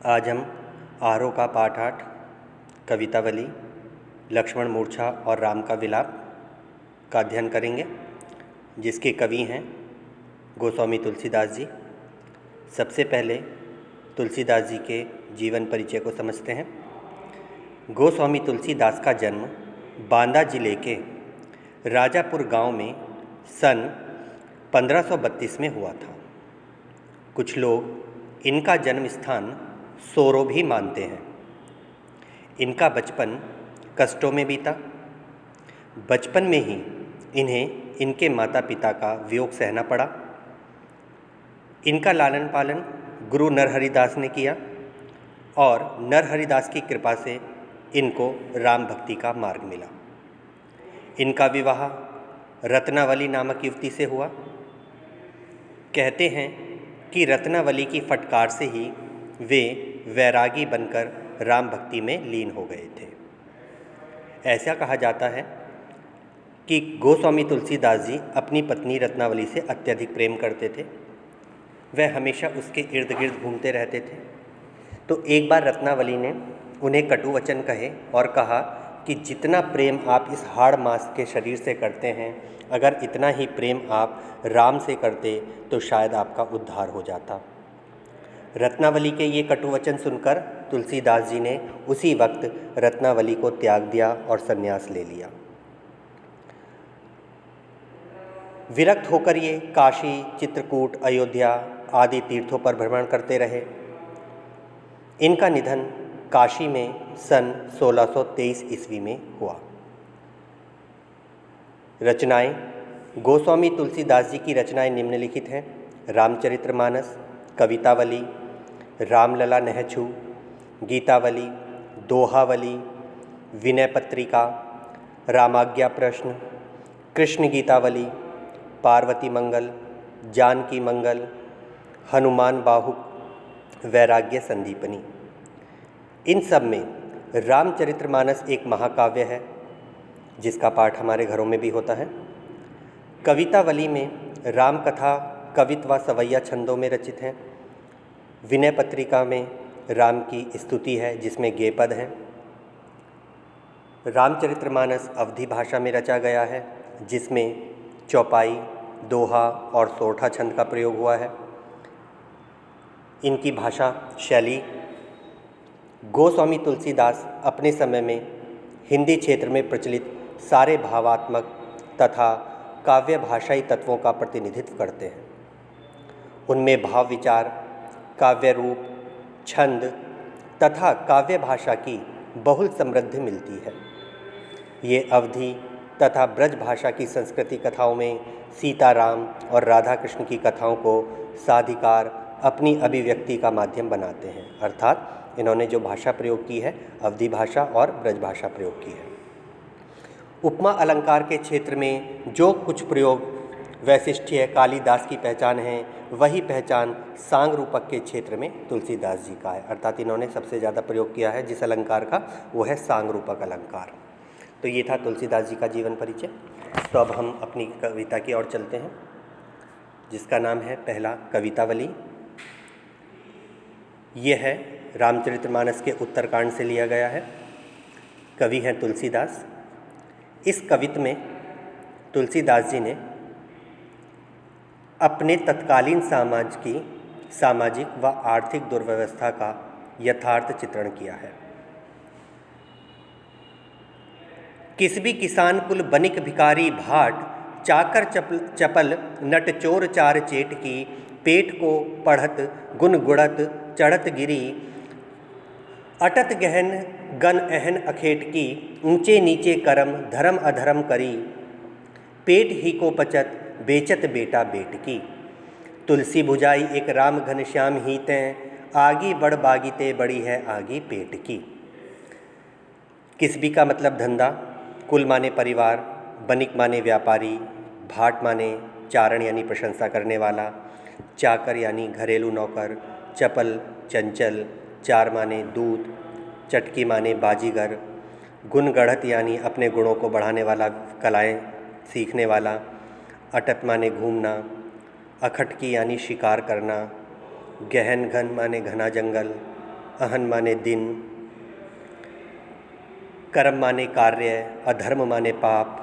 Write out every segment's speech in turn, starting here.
आज हम आरोह का पाठ 8 कवितावली लक्ष्मण मूर्छा और राम का विलाप का अध्ययन करेंगे, जिसके कवि हैं गोस्वामी तुलसीदास जी। सबसे पहले तुलसीदास जी के जीवन परिचय को समझते हैं। गोस्वामी तुलसीदास का जन्म बांदा जिले के राजापुर गांव में सन 1532 में हुआ था। कुछ लोग इनका जन्म स्थान सोरो भी मानते हैं। इनका बचपन कष्टों में बीता। बचपन में ही इन्हें इनके माता पिता का वियोग सहना पड़ा। इनका लालन पालन गुरु नरहरिदास ने किया और नरहरिदास की कृपा से इनको राम भक्ति का मार्ग मिला। इनका विवाह रत्नावली नामक युवती से हुआ। कहते हैं कि रत्नावली की फटकार से ही वे वैरागी बनकर राम भक्ति में लीन हो गए थे। ऐसा कहा जाता है कि गोस्वामी तुलसीदास जी अपनी पत्नी रत्नावली से अत्यधिक प्रेम करते थे। वह हमेशा उसके इर्द गिर्द घूमते रहते थे। तो एक बार रत्नावली ने उन्हें कटु वचन कहे और कहा कि जितना प्रेम आप इस हाड़ मांस के शरीर से करते हैं, अगर इतना ही प्रेम आप राम से करते तो शायद आपका उद्धार हो जाता। रत्नावली के ये कटु वचन सुनकर तुलसीदास जी ने उसी वक्त रत्नावली को त्याग दिया और संन्यास ले लिया। विरक्त होकर ये काशी, चित्रकूट, अयोध्या आदि तीर्थों पर भ्रमण करते रहे। इनका निधन काशी में सन 1623 ईस्वी में हुआ। रचनाएं गोस्वामी तुलसीदास जी की रचनाएं निम्नलिखित हैं: रामचरितमानस, कवितावली, रामलला नहछू, गीतावली, दोहावली, विनय पत्रिका, रामाज्ञा प्रश्न, कृष्ण गीतावली, पार्वती मंगल, जानकी मंगल, हनुमान बाहुक, वैराग्य संदीपनी। इन सब में रामचरितमानस एक महाकाव्य है, जिसका पाठ हमारे घरों में भी होता है। कवितावली में राम कथा कवित्व व सवैया छंदों में रचित हैं। विनय पत्रिका में राम की स्तुति है, जिसमें गेय पद हैं। रामचरितमानस अवधी भाषा में रचा गया है, जिसमें चौपाई, दोहा और सोरठा छंद का प्रयोग हुआ है। इनकी भाषा शैली गोस्वामी तुलसीदास अपने समय में हिंदी क्षेत्र में प्रचलित सारे भावात्मक तथा काव्य भाषाई तत्वों का प्रतिनिधित्व करते हैं। उनमें भाव विचार, काव्य रूप, छंद तथा काव्य भाषा की बहुल समृद्धि मिलती है। ये अवधी तथा ब्रज भाषा की संस्कृति कथाओं में सीताराम और राधा कृष्ण की कथाओं को साधिकार अपनी अभिव्यक्ति का माध्यम बनाते हैं। अर्थात इन्होंने जो भाषा प्रयोग की है, अवधी भाषा और ब्रज भाषा प्रयोग की है। उपमा अलंकार के क्षेत्र में जो कुछ प्रयोग वैशिष्ट्य कालिदास की पहचान है, वही पहचान सांग रूपक के क्षेत्र में तुलसीदास जी का है। अर्थात इन्होंने सबसे ज़्यादा प्रयोग किया है जिस अलंकार का, वो है सांग रूपक अलंकार। तो ये था तुलसीदास जी का जीवन परिचय। तो अब हम अपनी कविता की ओर चलते हैं, जिसका नाम है पहला कवितावली। ये है रामचरितमानस के उत्तरकांड से लिया गया है। कवि हैं तुलसीदास। इस कवित्त में तुलसीदास जी ने अपने तत्कालीन सामाजिक व आर्थिक दुर्व्यवस्था का यथार्थ चित्रण किया है। किस भी किसान कुल बनिक भिखारी भाट, चाकर चपल नट चोर चार चेट की, पेट को पढ़त गुन गुड़त चढ़त गिरी, अटत गहन गन अहन अखेट की, ऊंचे नीचे करम धर्म अधर्म करी, पेट ही को पचत बेचत बेटा बेट की, तुलसी भुजाई एक राम घनश्याम हीतें, आगी बड़ बागीते बड़ी है आगी पेट की। किसबी का मतलब धंधा, कुल माने परिवार, बनिक माने व्यापारी, भाट माने चारण यानी प्रशंसा करने वाला, चाकर यानी घरेलू नौकर, चपल चंचल, चार माने दूत, चटकी माने बाजीगर, गुण गढ़त यानी अपने गुणों को बढ़ाने वाला, कलाएं सीखने वाला, अटत माने घूमना, अखटकी यानी शिकार करना, गहन घन माने घना जंगल, अहन माने दिन, कर्म माने कार्य, अधर्म माने पाप,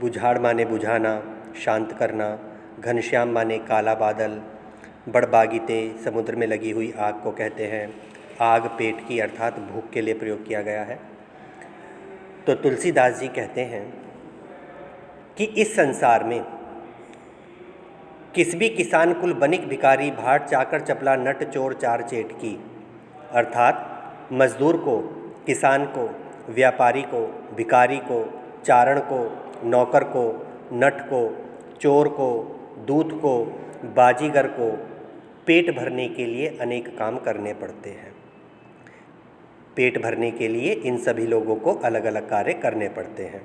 बुझाड़ माने बुझाना, शांत करना, घनश्याम माने काला बादल, बड़बागिते समुद्र में लगी हुई आग को कहते हैं। आग पेट की अर्थात भूख के लिए प्रयोग किया गया है। तो तुलसीदास जी कहते हैं कि इस संसार में किस भी किसान कुल बनिक भिखारी भाट चाकर चपला नट चोर चार चेटकी, अर्थात मजदूर को, किसान को, व्यापारी को, भिखारी को, चारण को, नौकर को, नट को, चोर को, दूत को, बाजीगर को पेट भरने के लिए अनेक काम करने पड़ते हैं। पेट भरने के लिए इन सभी लोगों को अलग अलग कार्य करने पड़ते हैं।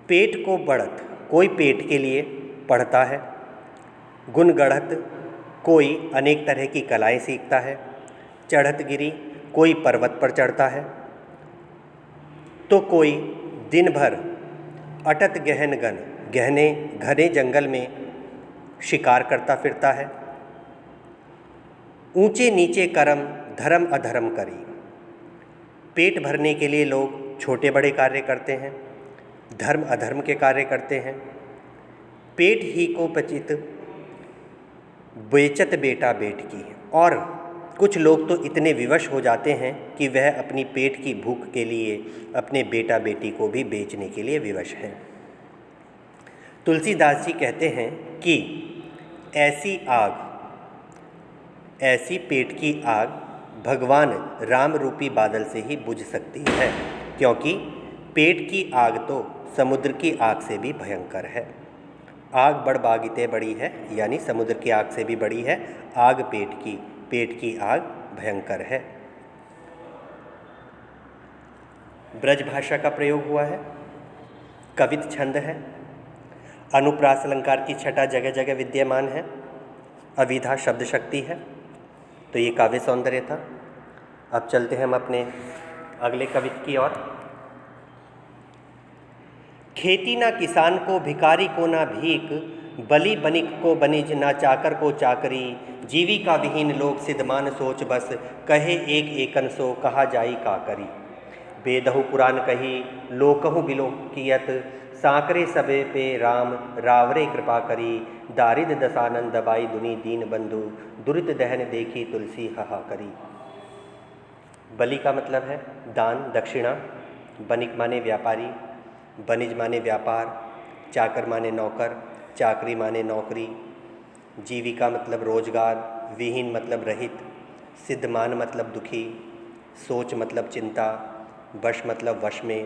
पेट को बढ़त कोई पेट के लिए पढ़ता है, गुण गढ़त कोई अनेक तरह की कलाएं सीखता है, चढ़त गिरी कोई पर्वत पर चढ़ता है, तो कोई दिन भर अटत गहन गहने घने जंगल में शिकार करता फिरता है। ऊंचे नीचे कर्म धर्म अधर्म करी। पेट भरने के लिए लोग छोटे बड़े कार्य करते हैं, धर्म अधर्म के कार्य करते हैं। पेट ही को पचित बेचत बेटा बेटकी। और कुछ लोग तो इतने विवश हो जाते हैं कि वह अपनी पेट की भूख के लिए अपने बेटा बेटी को भी बेचने के लिए विवश हैं। तुलसीदास जी कहते हैं कि ऐसी आग, ऐसी पेट की आग भगवान राम रूपी बादल से ही बुझ सकती है, क्योंकि पेट की आग तो समुद्र की आग से भी भयंकर है। आग बड़बागिते बड़ी है, यानी समुद्र की आग से भी बड़ी है आग पेट की आग भयंकर है। ब्रज भाषा का प्रयोग हुआ है, कवित छंद है, अनुप्रास अलंकार की छटा जगह जगह विद्यमान है, अविधा शब्द शक्ति है। तो ये काव्य सौंदर्य था। अब चलते हैं हम अपने अगले कवित की ओर। खेती ना किसान को, भिखारी को ना भीख, बलि बनिक को बनिज, ना चाकर को चाकरी, जीविका विहीन लोग सिद्धमान सोच बस, कहे एक एकन सो कहा जाई का करी। बेदहु पुराण कही लोकहु बिलोकियत, सांकरे सबे पे राम रावरे कृपा करी, दारिद दसानंद दबाई दुनी दीन बंधु, दुरित दहन देखी तुलसी हहा करी। बलि का मतलब है दान दक्षिणा, बनिक माने व्यापारी, बनिज माने व्यापार, चाकर माने नौकर, चाकरी माने नौकरी, जीविका मतलब रोजगार, विहीन मतलब रहित, सिद्धमान मतलब दुखी, सोच मतलब चिंता, वश मतलब वश में,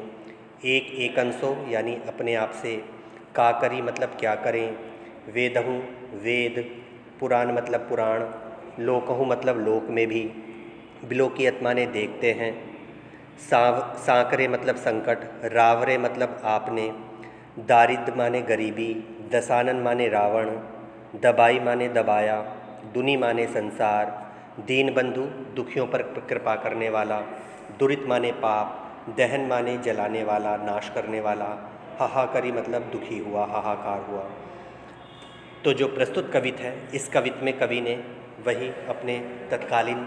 एक एकंसो यानी अपने आप से, काकरी मतलब क्या करें, वेदहु वेद, पुराण मतलब पुराण, लोकहु मतलब लोक में भी, बिलोकियत माने देखते हैं, सांकरे मतलब संकट, रावरे मतलब आपने, दारिद्र माने गरीबी, दसानन माने रावण, दबाई माने दबाया, दुनी माने संसार, दीन बंधु दुखियों पर कृपा करने वाला, दुरित माने पाप, दहन माने जलाने वाला, नाश करने वाला, हाहाकरी मतलब दुखी हुआ, हाहाकार हुआ। तो जो प्रस्तुत कवित है, इस कवित में कवि ने वही अपने तत्कालीन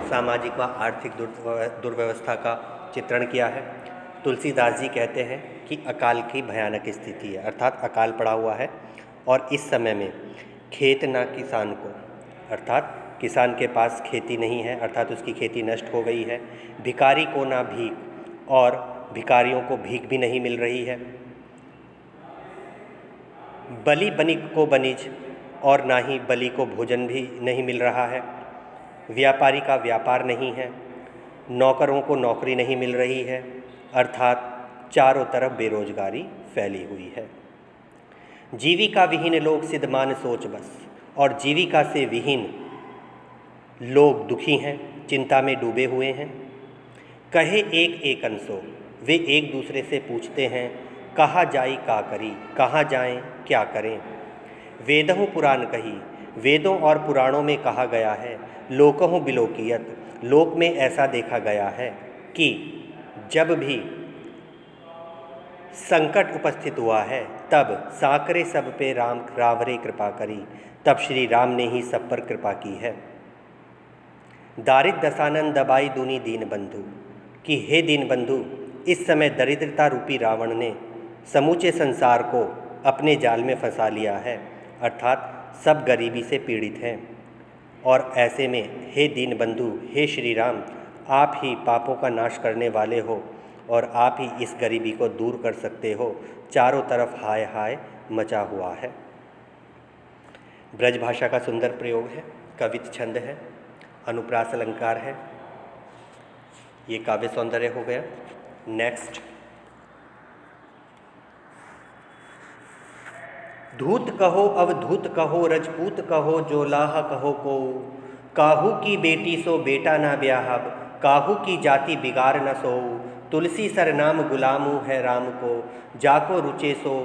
सामाजिक व आर्थिक दुर्व्यवस्था का चित्रण किया है। तुलसीदास जी कहते हैं कि अकाल की भयानक स्थिति है, अर्थात अकाल पड़ा हुआ है और इस समय में खेत ना किसान को, अर्थात किसान के पास खेती नहीं है, अर्थात उसकी खेती नष्ट हो गई है। भिखारी को ना भीख, और भिखारियों को भीख भी नहीं मिल रही है। बलि बनिक को बनिज, और ना ही बलि को भोजन भी नहीं मिल रहा है। व्यापारी का व्यापार नहीं है, नौकरों को नौकरी नहीं मिल रही है, अर्थात चारों तरफ बेरोजगारी फैली हुई है। जीविका विहीन लोग सिद्धमान सोच बस, और जीविका से विहीन लोग दुखी हैं, चिंता में डूबे हुए हैं। कहे एक एकन सो, वे एक दूसरे से पूछते हैं, कहाँ जाई का करी, कहाँ जाएं क्या करें। वेदहु पुराण कही, वेदों और पुराणों में कहा गया है, लोकहु बिलोकियत, लोक में ऐसा देखा गया है कि जब भी संकट उपस्थित हुआ है तब सांकरे सब पे राम रावरे कृपा करी, तब श्री राम ने ही सब पर कृपा की है। दारिद दसानन दबाई दूनी दीन बंधु, कि हे दीन बंधु, इस समय दरिद्रता रूपी रावण ने समूचे संसार को अपने जाल में फंसा लिया है, अर्थात सब गरीबी से पीड़ित हैं। और ऐसे में हे दीन बंधु, हे श्री राम, आप ही पापों का नाश करने वाले हो और आप ही इस गरीबी को दूर कर सकते हो। चारों तरफ हाय हाय मचा हुआ है। ब्रज भाषा का सुंदर प्रयोग है, कवित छंद है, अनुप्रास अलंकार है। ये काव्य सौंदर्य हो गया। नेक्स्ट, धूत कहो अवधूत कहो रजपूत कहो जोलाह कहो को, काहू की बेटी सो बेटा ना ब्याहब, काहू की जाति बिगाड़ न सो, तुलसी सर नाम गुलामू है राम को, जाको रुचे सो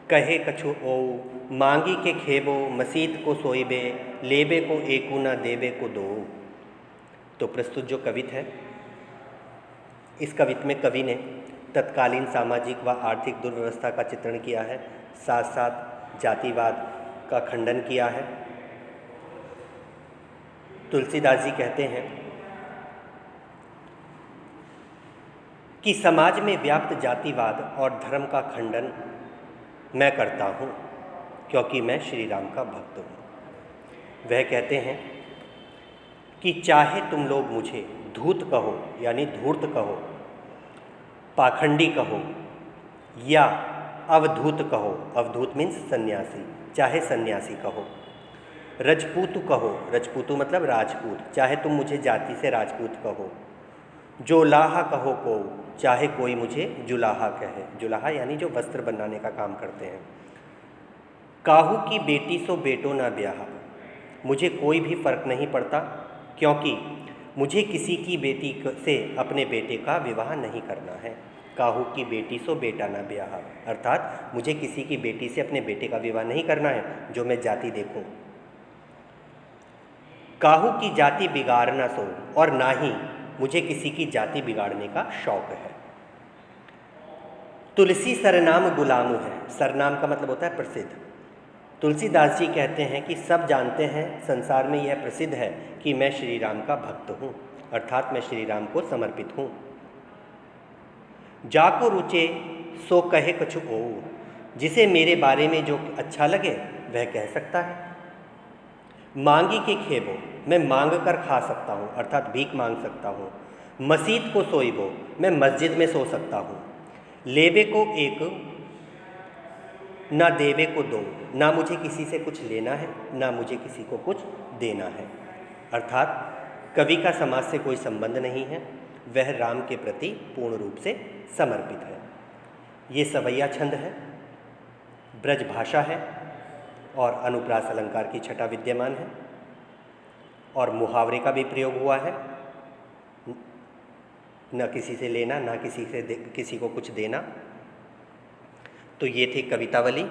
कहे कछु ओ, मांगी के खेबो मसीत को सोइबे, लेबे को एकू न देबे को दो। तो प्रस्तुत जो कवित है, इस कवित में कवि ने तत्कालीन सामाजिक व आर्थिक दुर्व्यवस्था का चित्रण किया है, साथ साथ जातिवाद का खंडन किया है। तुलसीदास जी कहते हैं कि समाज में व्याप्त जातिवाद और धर्म का खंडन मैं करता हूँ क्योंकि मैं श्री राम का भक्त हूँ। वह कहते हैं कि चाहे तुम लोग मुझे धूत कहो यानी धूर्त कहो, पाखंडी कहो या अवधूत कहो, अवधूत मीन्स सन्यासी, चाहे सन्यासी कहो, रजपूत कहो, रजपूतु मतलब राजपूत, चाहे तुम मुझे जाति से राजपूत कहो, जोलाहा कहो को, चाहे कोई मुझे जुलाहा कहे, जुलाहा यानी जो वस्त्र बनाने का काम करते हैं, काहू की बेटी सो बेटो ना ब्याह, मुझे कोई भी फर्क नहीं पड़ता क्योंकि मुझे किसी की बेटी से अपने बेटे का विवाह नहीं करना है। काहू की बेटी सो बेटा ना ब्याह, अर्थात मुझे किसी की बेटी से अपने बेटे का विवाह नहीं करना है जो मैं जाति देखूं। काहू की जाति बिगाड़ना सो, और ना ही मुझे किसी की जाति बिगाड़ने का शौक है। तुलसी सरनाम गुलामू है, सरनाम का मतलब होता है प्रसिद्ध। तुलसीदास जी कहते हैं कि सब जानते हैं, संसार में यह प्रसिद्ध है कि मैं श्री राम का भक्त हूँ, अर्थात मैं श्री राम को समर्पित हूँ। जाको रुचे सो कहे कछु ओ, जिसे मेरे बारे में जो अच्छा लगे वह कह सकता है। मांगी के खेबो, मैं मांग कर खा सकता हूँ, अर्थात भीख मांग सकता हूँ। मसीत को सोइबो, मैं मस्जिद में सो सकता हूँ। लेबे को एक ना देवे को दो, ना मुझे किसी से कुछ लेना है ना मुझे किसी को कुछ देना है, अर्थात कवि का समाज से कोई संबंध नहीं है, वह राम के प्रति पूर्ण रूप से समर्पित है। ये सवैया छंद है, ब्रज भाषा है और अनुप्रास अलंकार की छटा विद्यमान है और मुहावरे का भी प्रयोग हुआ है, न किसी से लेना ना किसी को कुछ देना। तो ये थी कवितावली।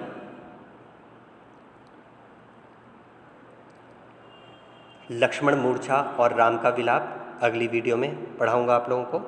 लक्ष्मण मूर्छा और राम का विलाप अगली वीडियो में पढ़ाऊंगा आप लोगों को।